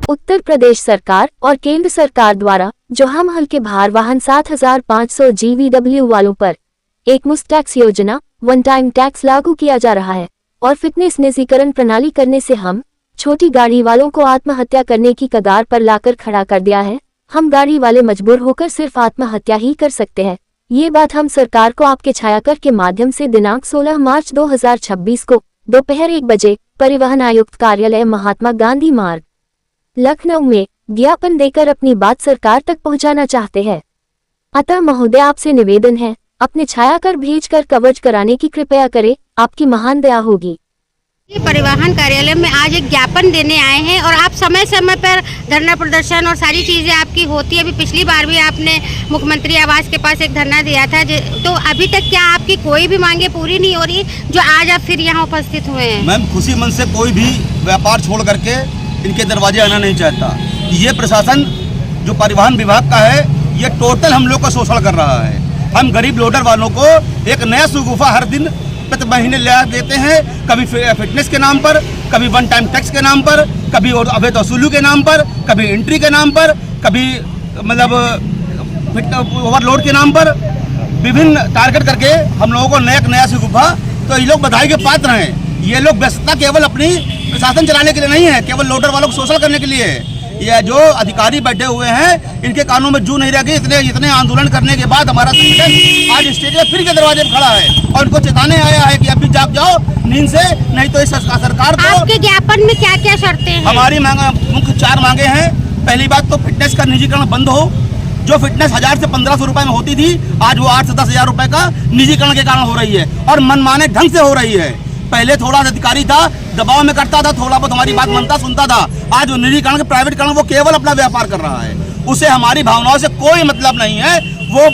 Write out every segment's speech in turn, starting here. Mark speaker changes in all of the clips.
Speaker 1: उत्तर प्रदेश सरकार और केंद्र सरकार द्वारा जो हम हल्के भार वाहन 7500 GVW वालों पर एक मुफ्त टैक्स योजना वन टाइम टैक्स लागू किया जा रहा है और फिटनेस निजीकरण प्रणाली करने से हम छोटी गाड़ी वालों को आत्महत्या करने की कगार पर लाकर खड़ा कर दिया है। हम गाड़ी वाले मजबूर होकर सिर्फ आत्महत्या ही कर सकते हैं। ये बात हम सरकार को आपके छायाकर के माध्यम से दिनांक 16 मार्च 2026 को दोपहर 1 बजे परिवहन आयुक्त कार्यालय महात्मा गांधी मार्ग लखनऊ में ज्ञापन देकर अपनी बात सरकार तक पहुंचाना चाहते हैं। अतः महोदय आपसे निवेदन है, अपने छायाकर भेजकर कवच कराने की कृपया करें, आपकी महान दया होगी।
Speaker 2: परिवहन कार्यालय में आज एक ज्ञापन देने आए हैं और आप समय समय पर धरना प्रदर्शन और सारी चीजें आपकी होती है। अभी पिछली बार भी आपने मुख्यमंत्री आवास के पास एक धरना दिया था, तो अभी तक क्या आपकी कोई भी मांगे पूरी नहीं हो रही जो आज आप फिर यहाँ उपस्थित हुए हैं?
Speaker 3: मैम, खुशी मन से कोई भी व्यापार छोड़ करके इनके दरवाजे आना नहीं चाहता। ये प्रशासन जो परिवहन विभाग का है, ये टोटल हम लोग का शोषण कर रहा है। हम गरीब लोडर वालों को एक नया सुगुफा हर दिन प्रति महीने ले देते हैं, कभी फिटनेस के नाम पर, कभी वन टाइम टैक्स के नाम पर, कभी अवैध वसूली के नाम पर, कभी एंट्री के नाम पर, कभी मतलब ओवरलोड के नाम पर, विभिन्न टारगेट करके हम लोगों को नया सुगुफा। तो ये लोग बधाई के पात्र हैं। ये लोग व्यस्तता केवल अपनी प्रशासन चलाने के लिए नहीं है, केवल लोडर वालों को शोषण करने के लिए है। ये जो अधिकारी बैठे हुए हैं, इनके कानों में जू नहीं रह गई। इतने आंदोलन करने के बाद हमारा संगठन आज स्टेज पर फिर के दरवाजे पर खड़ा है और इनको चेताने आया है कि अभी जाग जाओ नींद से, नहीं तो इस सरकार को।
Speaker 2: आपके ज्ञापन में क्या क्या शर्तें हैं?
Speaker 3: हमारी मुख्य 4 मांगे हैं। पहली बात तो फिटनेस का निजीकरण बंद हो। जो फिटनेस 1000 से 1500 रुपए में होती थी, आज वो 8 से 10 हजार रुपए का निजीकरण के कारण हो रही है और मनमाने ढंग से हो रही है। पहले थोड़ा अधिकारी था, दबाव में करता था, थोड़ा बहुत हमारी बात मानता सुनता था। आज वो निजीकरण के प्राइवेटकरण, वो केवल अपना व्यापार कर रहा है। उसे हमारी भावनाओं से कोई मतलब नहीं है। वो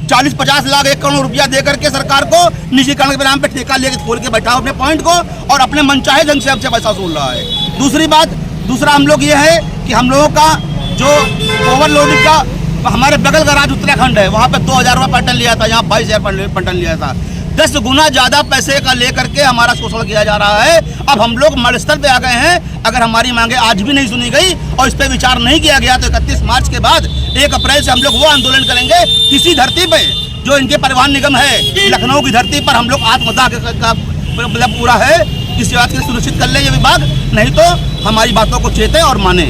Speaker 3: 40-50 लाख 1 करोड़ रुपया दे करके सरकार को निजीकरण के नाम पे ठेका लेके खोल के बैठा अपने पॉइंट को और अपने मनचाहे ढंग से हमसे पैसा वसूल रहा है। दूसरा हम लोग ये है कि हम लोगों का जो ओवरलोडिंग का, हमारे बगल का राज्य उत्तराखंड है, वहाँ पे 2000 रुपये पर टन लिया था, यहाँ 22,000 पर टन लिया था। 10 गुना ज्यादा पैसे का लेकर के हमारा शोषण किया जा रहा है। अब हम लोग मर्द स्तर पे आ गए हैं। अगर हमारी मांगे आज भी नहीं सुनी गई और इस पे विचार नहीं किया गया तो 31 मार्च के बाद 1 अप्रैल से हम लोग वो आंदोलन करेंगे किसी धरती पे जो इनके परिवहन निगम है, लखनऊ की धरती पर हम लोग आत्मदाह का मतलब पूरा है। इस बात के सुनिश्चित कर ले ये विभाग, नहीं तो हमारी बातों को चेते और माने।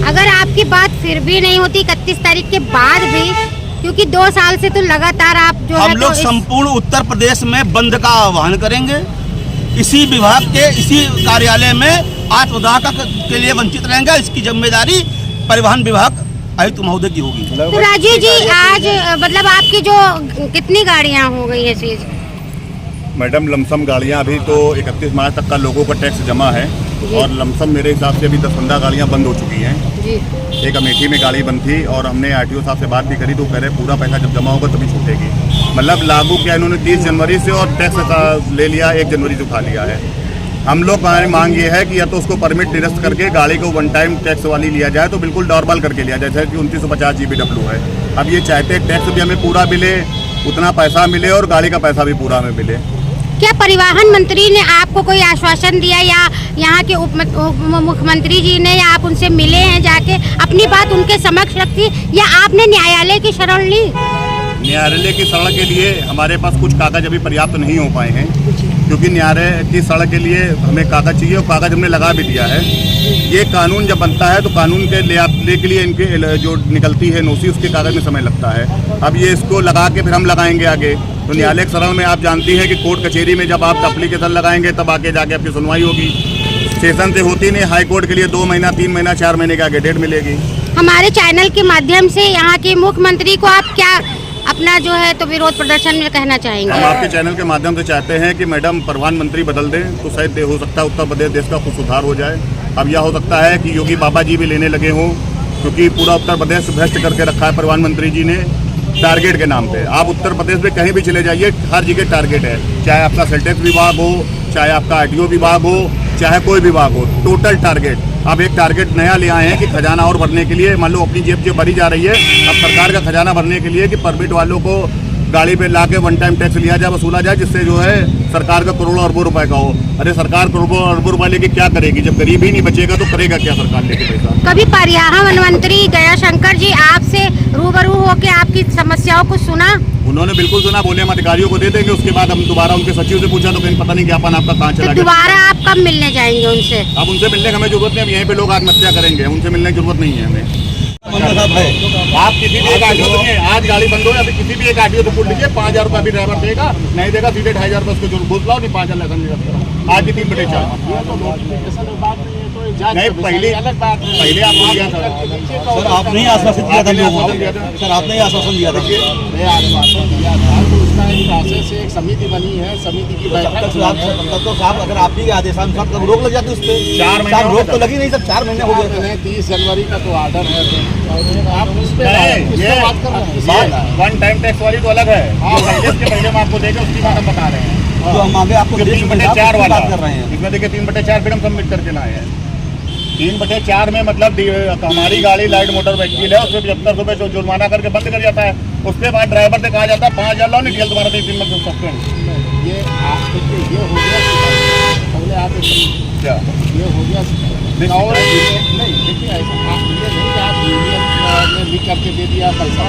Speaker 2: अगर आपकी बात फिर भी नहीं होती 31 तारीख के बाद भी, क्योंकि 2 साल से तो लगातार आप जो
Speaker 3: हम लोग संपूर्ण उत्तर प्रदेश में बंद का आह्वान करेंगे। इसी विभाग के इसी कार्यालय में आत्मदाह के लिए वंचित रहेंगे। इसकी जिम्मेदारी परिवहन विभाग आयुक्त महोदय की होगी।
Speaker 2: तो राजीव जी, आज मतलब आपकी जो कितनी गाड़ियां हो गई है सीज?
Speaker 4: मैडम, लमसम गाड़ियां अभी तो 31 मार्च तक का लोगों का टैक्स जमा है और लमसम मेरे हिसाब से अभी 10-15 गाड़ियां बंद हो चुकी हैं जी। एक अमेठी में गाड़ी बंद थी और हमने आरटीओ साहब से बात भी करी तो कह रहे पूरा पैसा जब जमा होगा तभी छूटेगी। मतलब लागू किया इन्होंने 30 जनवरी से और टैक्स ले लिया 1 जनवरी से उठा लिया है। हम लोग हमारी मांग ये है कि या तो उसको परमिट निरस्त करके गाड़ी को वन टाइम टैक्स वाली लिया जाए, तो बिल्कुल नॉर्मल करके लिया जाए, जैसे कि 2950 GVW है। अब ये चाहते हैं टैक्स भी हमें पूरा मिले, उतना पैसा मिले और गाड़ी का पैसा भी पूरा हमें मिले।
Speaker 2: क्या परिवहन मंत्री ने आपको कोई आश्वासन दिया या यहाँ के उप मुख्यमंत्री जी ने, या आप उनसे मिले हैं जाके, अपनी बात उनके समक्ष रखी, या आपने न्यायालय की शरण ली?
Speaker 4: न्यायालय की शरण के लिए हमारे पास कुछ कागज अभी पर्याप्त नहीं हो पाए हैं, क्योंकि न्यायालय की शरण के लिए हमें कागज चाहिए और कागज हमने लगा भी दिया है। ये कानून जब बनता है तो कानून के ले के लिए इनके जो निकलती है नोटिस, उसके कागज में समय लगता है। अब ये इसको लगा के फिर हम लगाएंगे आगे। तो न्यायालय शरण में आप जानती हैं कि कोर्ट कचहरी में जब आप एप्लीकेशन लगाएंगे तब आगे जाके आपकी सुनवाई होगी। सेशन से होती नहीं, हाई कोर्ट के लिए 2 महीना 3 महीना 4 महीने के आगे डेट मिलेगी।
Speaker 2: हमारे चैनल के माध्यम से यहाँ के मुख्यमंत्री को आप क्या अपना जो है तो विरोध प्रदर्शन में कहना चाहेंगे?
Speaker 4: हम आपके चैनल के माध्यम से चाहते हैं कि मैडम प्रधानमंत्री बदल दें तो शायद हो सकता है उत्तर प्रदेश देश का कुछ सुधार हो जाए। अब यह हो सकता है कि योगी बाबा जी भी लेने लगे हों, क्योंकि पूरा उत्तर प्रदेश भ्रष्ट करके रखा है प्रधानमंत्री जी ने टारगेट के नाम पे। आप उत्तर प्रदेश में कहीं भी चले जाइए, हर जगह टारगेट है, चाहे आपका सेल टैक्स विभाग हो, चाहे आपका आरटीओ विभाग हो, चाहे कोई विभाग हो, टोटल टारगेट। अब एक टारगेट नया ले आए हैं कि खजाना और भरने के लिए, मान लो अपनी जेब भरी जा रही है, अब सरकार का खजाना भरने के लिए कि परमिट वालों को गाड़ी पे लाके वन टाइम टैक्स लिया जाए, वसूला जाए, जिससे जो है सरकार का करोड़ों अरबों रुपए का हो। अरे सरकार करोड़ों अरबों रुपए लेके क्या करेगी? जब गरीब ही नहीं बचेगा तो करेगा क्या सरकार लेके पैसा?
Speaker 2: कभी परिवहन मंत्री दयाशंकर जी आपसे रूबरू होके आपकी समस्याओं को सुना?
Speaker 4: उन्होंने बिल्कुल सुना, बोले हम अधिकारियों को दे देंगे। उसके बाद हम दोबारा उनके सचिव से पूछा तो कहीं पता नहीं ज्ञापन आपका कहाँ चला
Speaker 2: तो
Speaker 4: गया।
Speaker 2: दोबारा आप कब मिलने जाएंगे उनसे?
Speaker 4: अब उनसे मिलने की हमें जरूरत नहीं, हम यहीं पे लोग आत्महत्या करेंगे, उनसे मिलने की जरूरत नहीं है हमें। आप किसी भी एक आरटीओ सुनिए, आज गाड़ी बंद हो अभी किसी भी एक आरटीओ को पूछ लीजिए, 5,000 रुपये अभी ड्राइवर देगा, नहीं देगा सीधे 2,500 रुपये उसको जो घूस लाओ, नहीं 5,000 लाइसेंस निरस्त। आज भी 3/4 नहीं, पहले आपको दिया था
Speaker 3: सर, आपने ही आश्वासन दिया था लोगों को। सर, आपने ही आश्वासन दिया था।
Speaker 5: आश्वासन दिया था तो उसका एक प्रोसेस है, एक समिति बनी है, समिति की बैठक
Speaker 3: तो साहब अगर आप ही के आदेशानुसार तब रोक लग जाती उस पर।
Speaker 4: 4 महीने
Speaker 3: साहब रोक तो लगी नहीं सर, 4 महीने हो गए।
Speaker 5: 30 जनवरी का तो ऑर्डर है, आप उस पे
Speaker 4: ये
Speaker 5: बात कर रहे हैं।
Speaker 4: वन टाइम टैक्स वाली तो अलग है, इसके पहले हम आपको देंगे, उसकी बात हम बता रहे हैं।
Speaker 3: जो हम आगे आपको
Speaker 4: 3/4 वाला
Speaker 3: बात कर रहे हैं।
Speaker 4: इसमें देखिए 3/4 फिर हम सबमिट करके लाए हैं। 3/4 में मतलब हमारी गाड़ी लाइट मोटर व्हीकल है, उसमें 75 रुपये जो जुर्माना करके बंद कर जाता है। उसके बाद ड्राइवर से कहा जाता है 5,000 लाओ, नहीं डीएल तुम्हारा 3 दिन में सस्पेंड।
Speaker 5: ये आप देखिए, ये हो गया पहले आप
Speaker 4: क्या
Speaker 5: ये हो गया और नहीं देखिए, ऐसा आप ये नहीं कि आप यूनियन ने लिख करके दे दिया पैसा।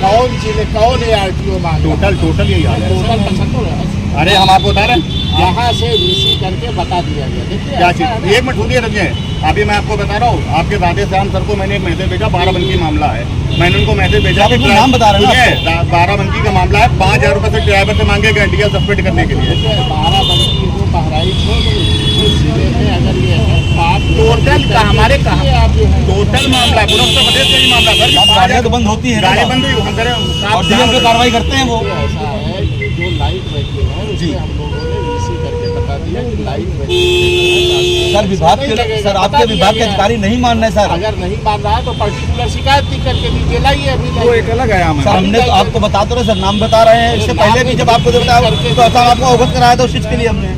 Speaker 5: कौन जिले कौन है आरटीओ मांग?
Speaker 4: टोटल यही हाल है।
Speaker 5: टोटल 75 है।
Speaker 4: अरे हम आपको बता रहे हैं
Speaker 5: यहाँ से वीसी करके बता दिया गया। देखिए
Speaker 4: क्या चीज, एक मिनट सुनिए रखिए, अभी मैं आपको बता रहा हूँ, आपके राधे श्याम सर को मैंने एक मैसेज भेजा, 12 मामला है। मैंने उनको मैसेज भेजा कि
Speaker 3: नाम बता रहे हैं
Speaker 4: 12 का मामला है, 5,000 रुपये से ड्राइवर से मांगे गए डीएल सस्पेंड करने के लिए।
Speaker 5: 12 जो बहराइच हो उस जिले में अगर ये है
Speaker 4: टोटल का हमारे कहा
Speaker 5: आप जो है
Speaker 4: टोटल मामला है, पूरा उत्तर प्रदेश का ही मामला सर।
Speaker 3: गाड़ियाँ तो बंद होती है,
Speaker 4: गाड़ी बंद हुई, हम करें
Speaker 3: और डीएल पे कार्रवाई करते हैं वो।
Speaker 5: ऐसा है कि जो लाइट व्हीकल है उसमें हम लोगों ने वीसी करके बता दिया कि लाइट व्हीकल
Speaker 3: सर विभाग के सर आपके विभाग के अधिकारी नहीं मान रहे सर।
Speaker 5: अगर नहीं मान रहा है तो पर्टिकुलर शिकायत भी करके दीजिए, लाइए अभी
Speaker 3: वो एक अलग है सर, हमने तो आपको बता तो रहे सर, नाम बता रहे हैं। इससे पहले भी जब आपको बताया तो ऐसा आपको अवगत कराया था उस चीज़ के लिए हमने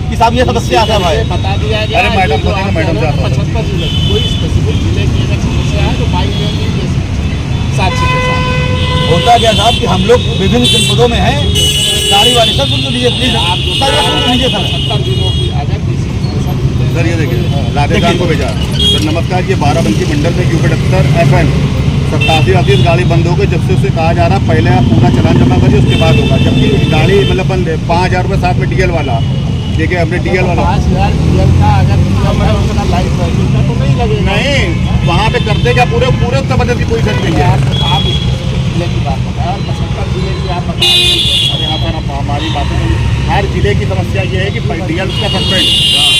Speaker 3: कि साहब ये समस्या आता भाई
Speaker 5: बता दिया गया।
Speaker 4: अरे मैडम को देंगे, मैडम से
Speaker 5: 75 जिले कोई स्पेसिफिक जिले की अगर समस्या है तो बाई लेंगे साक्षी के साथ।
Speaker 3: होता क्या साहब कि हम लोग विभिन्न जनपदों में हैं, गाड़ी वाले सर सुन तो लीजिए प्लीज,
Speaker 5: आप जो
Speaker 3: सर सुन तो लीजिए सर।
Speaker 5: 70 जिलों की अगर किसी
Speaker 4: सर ये देखिए राधे श्याम को भेजा सर, नमस्कार, ये 12 मंडल में यूपी 78 FM 87 गाड़ी बंद हो गई। जब से उससे कहा जा रहा पहले आप पूरा चालान जमा करिए उसके बाद होगा, जबकि गाड़ी मतलब बंद है। 5,000 रुपये साथ में डीएल वाला, देखिए हमने डीएल वाला
Speaker 5: 5,000 डीएल का अगर नियम है उतना लाइट व्हीकल का तो नहीं लगेगा।
Speaker 4: नहीं, वहाँ पे करते क्या पूरे उत्तर प्रदेश की कोई सच नहीं है।
Speaker 5: आप जिले की बात बताया और 75 जिले की आप बता रहे हैं।
Speaker 4: और यहाँ पर आप हमारी बातें हर जिले की समस्या ये है कि डीएल उसका सस्पेंड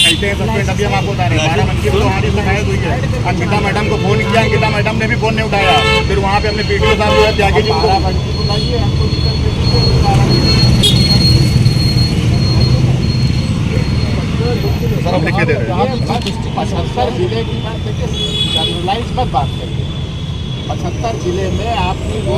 Speaker 4: कैसे सस्पेंड, अभी हम आपको बता रहे हैं। 12 मंकी तो हमारी शिकायत हुई है, अंकिता मैडम को फोन किया, अंकिता मैडम ने भी फोन नहीं उठाया। फिर वहाँ पे अपने पीटीओ साहब जो है त्यागी जी को
Speaker 5: 12 घंटे को लाइए, हमको दिक्कत नहीं
Speaker 4: सर हम लिख के दे रहे हैं।
Speaker 5: 75 जिले की बात देखिए, जनरलाइज मत बात करिए। 75 जिले में आपकी वो